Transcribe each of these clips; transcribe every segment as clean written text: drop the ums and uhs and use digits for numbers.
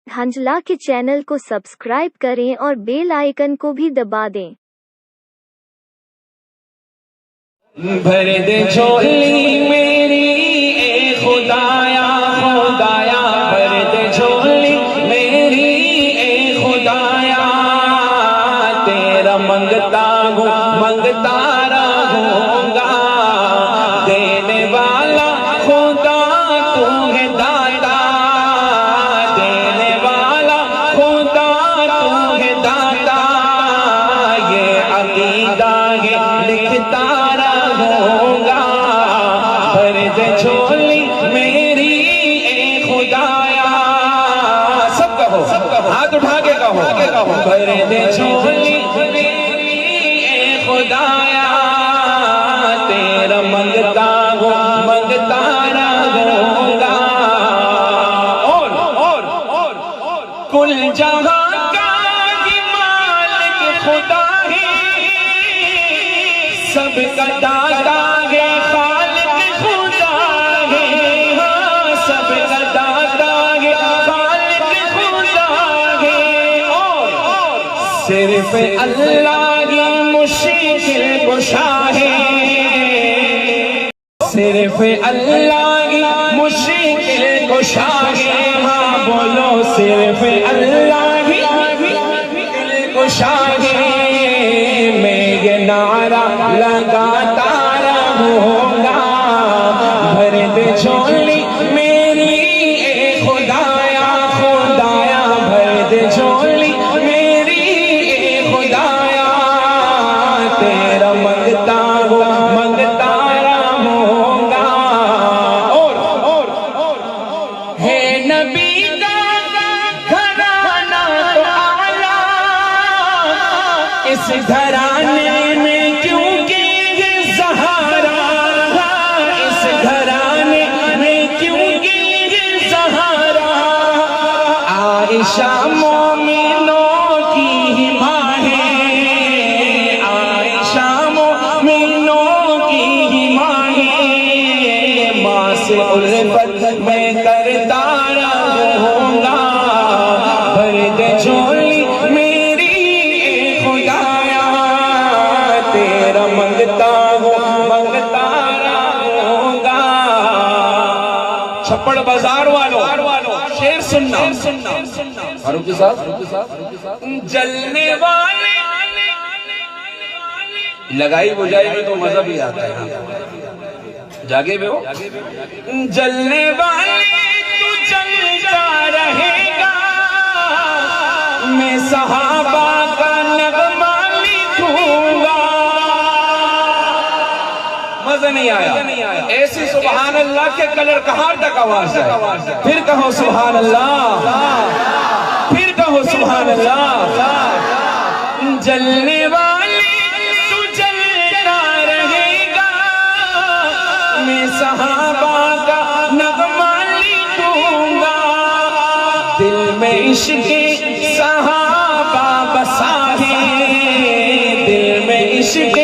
حنجلہ کے چینل کو سبسکرائب کریں اور بیل آئیکن کو بھی دبا دیں۔ بھر دے جھولی میری اے خدایا خدایا، بھر دے جھولی میری اے خدایا، تیرا منگتا ہوں منگتا رہوں گا، دینے والا خدا تو ہے داتا، دینے والا خدا تو ہے داتا، یہ عقیدہ ہے لکھتا جھولی میری اے خدایا، سب کہو ہاتھ اٹھا کے کہو، بھر دے جھولی میری اے خدایا، تیرا منگتا ہوں منگتا رہوں گا، اور کل جہاں کا ہی مالک خدا ہے، سب کا داتا ہے، صرف اللہ کی مشکل کشا ہے، صرف اللہ کی مشکل کشا ہے، ہاں بولو صرف اللہ کی مشکل کشا ہے، میں یہ نعرہ لگاتا رہوں گا، بھر دے جھولی میری اے خدایا خدایا، بھر دے جھولی منگتا رہوں گا، اور ہے نبی کا گھرانہ تو اعلیٰ، اس گھرانے میں کیوں کی زہرا، اس گھرانے میں کیوں کی زہرا، عائشہ مومنوں کی ہی ماں ہے، عائشہ الفت میں کرتا رہوں گا، بھر دے جھولی میری اے خدایا، تیرا منگتا ہوں منگتا رہوں گا، چھپڑ بازار والوں شعر سننا، فاروقی صاحب، جلنے والے لگائی بجائی میں تو مزہ بھی آتا ہے، جاگے بے ہو، جلنے والے تو جلتا رہے گا، میں صحابہ کا نغمہ لکھوں گا، مزہ نہیں آیا، ایسی سبحان اللہ کے کلر کہاں تک آواز ہے، پھر کہو سبحان اللہ، پھر کہو سبحان اللہ، جلنے والے صحابہ کا نغمہ لکھوں گا، دل میں عشق صحابہ بسا ہے، دل میں عشق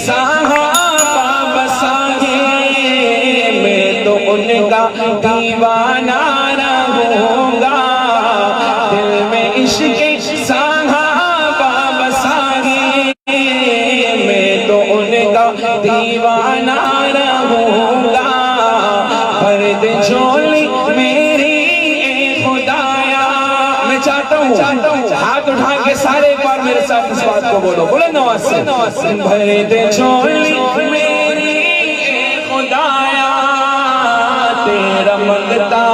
صحابہ بسا ہے، میں تو ان کا دیوانہ رہوں گا، دل میں عشق صحابہ بسا ہے، میں تو ان کا دیوانہ رہوں گا، بھر دے جھولی میری اے خدایا، میں چاہتا ہوں ہاتھ اٹھا کے سارے ایک بار میرے ساتھ اس بات کو بولو، بلند آواز سے، بھر دے جھولی میری اے خدایا، تیرا منگتا